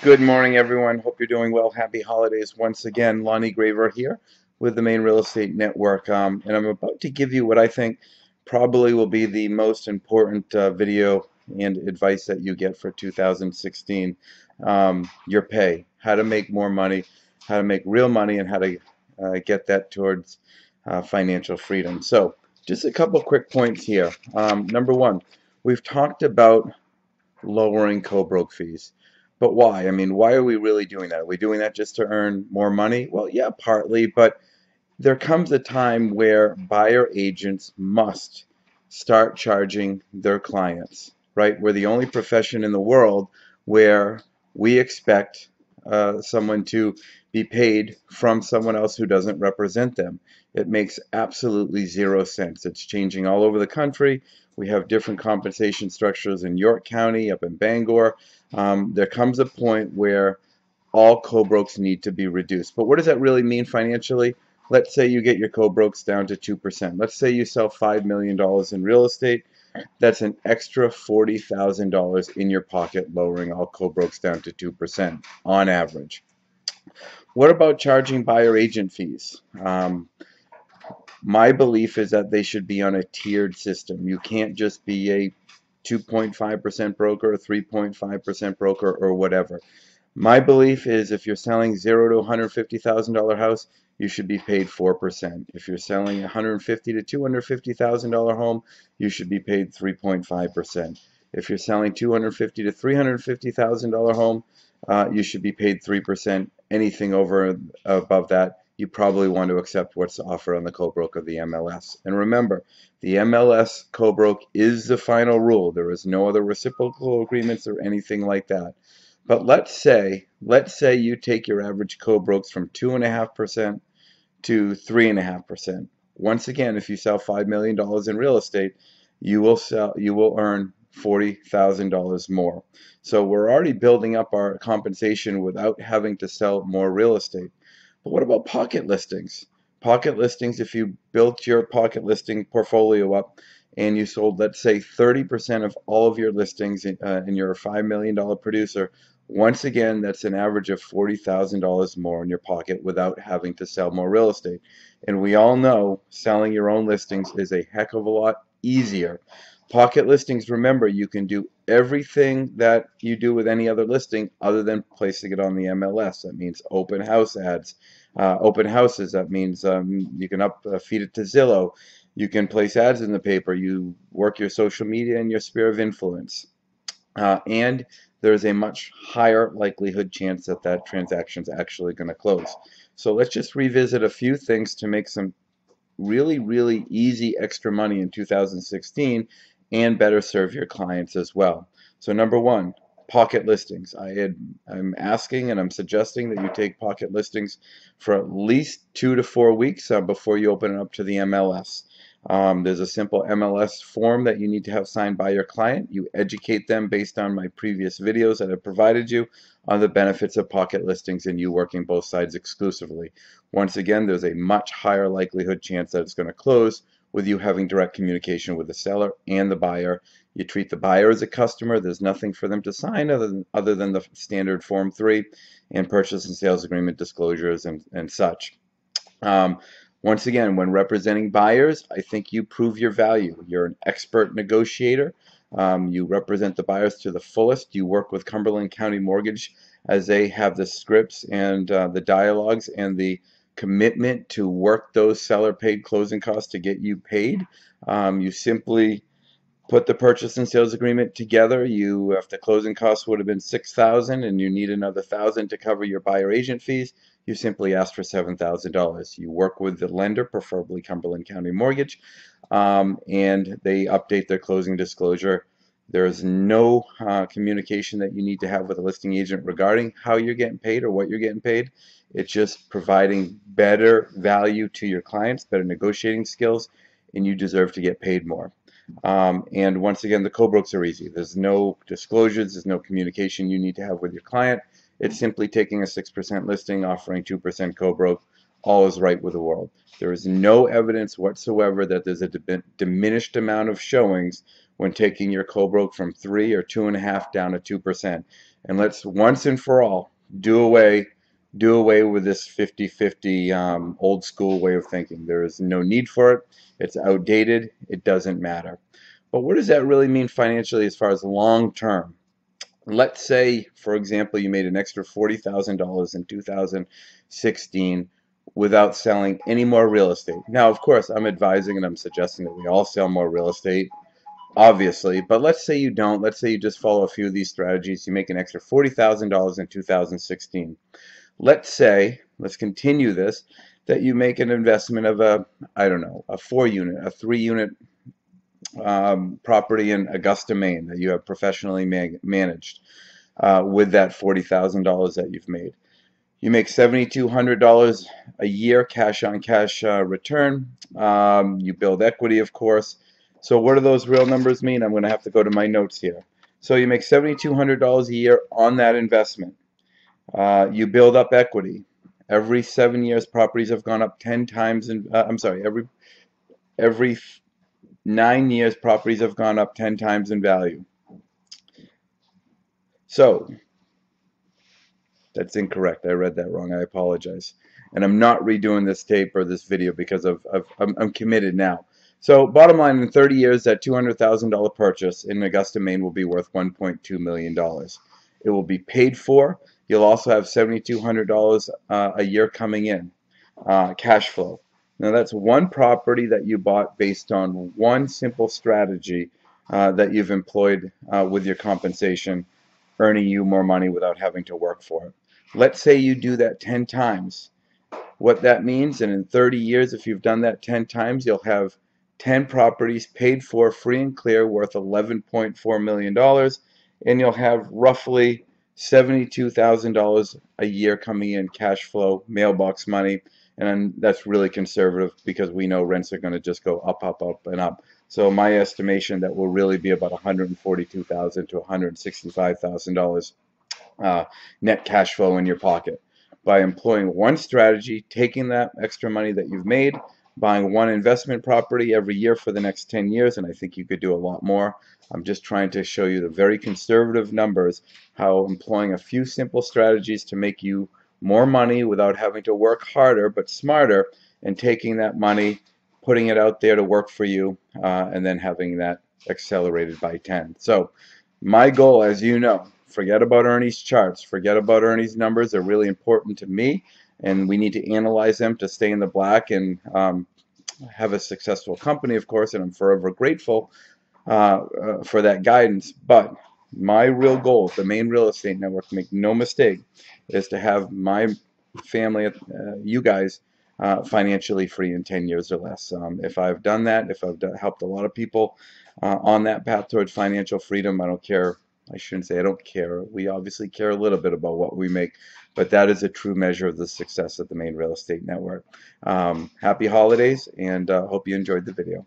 Good morning, everyone. Hope you're doing well. Happy holidays once again. Lonnie Graver here with the Maine Real Estate Network. And I'm about to give you what I think probably will be the most important video and advice that you get for 2016. Your pay, how to make more money, how to make real money, and how to get that towards financial freedom. So just a couple quick points here. Number one, we've talked about lowering co-broke fees. But why? I mean, why are we really doing that? Are we doing that just to earn more money? Well, yeah, partly, but there comes a time where buyer agents must start charging their clients, right? We're the only profession in the world where we expect someone to be paid from someone else who doesn't represent them. It makes absolutely zero sense. It's changing all over the country. We have different compensation structures in York County, up in Bangor. There comes a point where all co-brokes need to be reduced. But what does that really mean financially? Let's say you get your co-brokes down to 2%. Let's say you sell $5 million in real estate. That's an extra $40,000 in your pocket, lowering all co-brokes down to 2% on average. What about charging buyer agent fees? My belief is that they should be on a tiered system. You can't just be a 2.5% broker, a 3.5% broker, or whatever. My belief is if you're selling $0 to $150,000 house, you should be paid 4%. If you're selling a $150,000 to $250,000 home, you should be paid 3.5%. If you're selling $250,000 to $350,000 home, you should be paid 3%. Anything over above that, you probably want to accept what's offered on the co-broke of the MLS. And remember, the MLS co-broke is the final rule. There is no other reciprocal agreements or anything like that. But let's say you take your average co-brokes from 2.5% to 3.5%. Once again, if you sell $5 million in real estate, you will earn $40,000 more. So we're already building up our compensation without having to sell more real estate. But what about pocket listings? Pocket listings, if you built your pocket listing portfolio up and you sold, let's say, 30% of all of your listings and you're a $5 million producer, once again, that's an average of $40,000 more in your pocket without having to sell more real estate. And we all know selling your own listings is a heck of a lot easier. Pocket listings, remember, you can do everything that you do with any other listing other than placing it on the MLS. That means open house ads, open houses. That means you can feed it to Zillow. You can place ads in the paper. You work your social media and your sphere of influence. And there's a much higher likelihood chance that that transaction is actually going to close. So let's just revisit a few things to make some really, really easy extra money in 2016 and better serve your clients as well. So number one, pocket listings. I'm asking and I'm suggesting that you take pocket listings for at least 2 to 4 weeks before you open it up to the MLS. There's a simple MLS form that you need to have signed by your client. You educate them based on my previous videos that I've provided you on the benefits of pocket listings and you working both sides exclusively. Once again, there's a much higher likelihood chance that it's going to close with you having direct communication with the seller and the buyer. You treat the buyer as a customer. There's nothing for them to sign other than the standard Form 3 and purchase and sales agreement disclosures and such. Once again, when representing buyers, I think you prove your value. You're an expert negotiator. You represent the buyers to the fullest. You work with Cumberland County Mortgage as they have the scripts and the dialogues and the commitment to work those seller-paid closing costs to get you paid. You simply put the purchase and sales agreement together. If the closing costs would have been $6,000 and you need another $1,000 to cover your buyer agent fees, you simply ask for $7,000. You work with the lender, preferably Cumberland County Mortgage, and they update their closing disclosure. There is no communication that you need to have with a listing agent regarding how you're getting paid or what you're getting paid. It's just providing better value to your clients, better negotiating skills, and you deserve to get paid more. And once again, the co-brokes are easy. There's no disclosures, there's no communication you need to have with your client. It's simply taking a 6% listing, offering 2% co-broke. All is right with the world. There is no evidence whatsoever that there's a diminished amount of showings when taking your co-broke from 3 or 2.5 down to 2%. And let's once and for all do away with this 50-50 old school way of thinking. There is no need for it. It's outdated. It doesn't matter. But what does that really mean financially as far as long term? Let's say, for example, you made an extra $40,000 in 2016 without selling any more real estate. Now, of course, I'm advising and I'm suggesting that we all sell more real estate, obviously, but let's say you don't. Let's say you just follow a few of these strategies. You make an extra $40,000 in 2016. Let's continue this, that you make an investment of I don't know, a 4-unit, a 3-unit property in Augusta, Maine that you have professionally managed with that $40,000 that you've made. You make $7,200 a year cash on cash return. You build equity, of course. So what do those real numbers mean? I'm going to have to go to my notes here. So you make $7,200 a year on that investment. You build up equity. Every 7 years, properties have gone up 10 times. Every 9 years, properties have gone up 10 times in value. So that's incorrect. I read that wrong. I apologize. And I'm not redoing this tape or this video because I'm committed now. So bottom line, in 30 years, that $200,000 purchase in Augusta, Maine will be worth $1.2 million. It will be paid for. You'll also have $7,200 a year coming in, cash flow. Now that's one property that you bought based on one simple strategy that you've employed with your compensation, earning you more money without having to work for it. Let's say you do that 10 times. What that means, and in 30 years, if you've done that 10 times, you'll have 10 properties paid for, free and clear, worth $11.4 million, and you'll have roughly $72,000 a year coming in cash flow, mailbox money, and that's really conservative because we know rents are going to just go up, up, up, and up. So my estimation that will really be about $142,000 to $165,000 net cash flow in your pocket by employing one strategy, taking that extra money that you've made, buying one investment property every year for the next 10 years, and I think you could do a lot more. I'm just trying to show you the very conservative numbers, how employing a few simple strategies to make you more money without having to work harder but smarter, and taking that money, putting it out there to work for you, and then having that accelerated by 10. So my goal, as you know, forget about Ernie's charts, forget about Ernie's numbers. They're really important to me, and we need to analyze them to stay in the black and have a successful company, of course, and I'm forever grateful for that guidance. But my real goal, the Maine Real Estate Network, make no mistake, is to have my family, you guys, financially free in 10 years or less. If I've done that, if I've helped a lot of people on that path towards financial freedom, I don't care. I shouldn't say I don't care. We obviously care a little bit about what we make, but that is a true measure of the success of the Maine Real Estate Network. Happy holidays, and hope you enjoyed the video.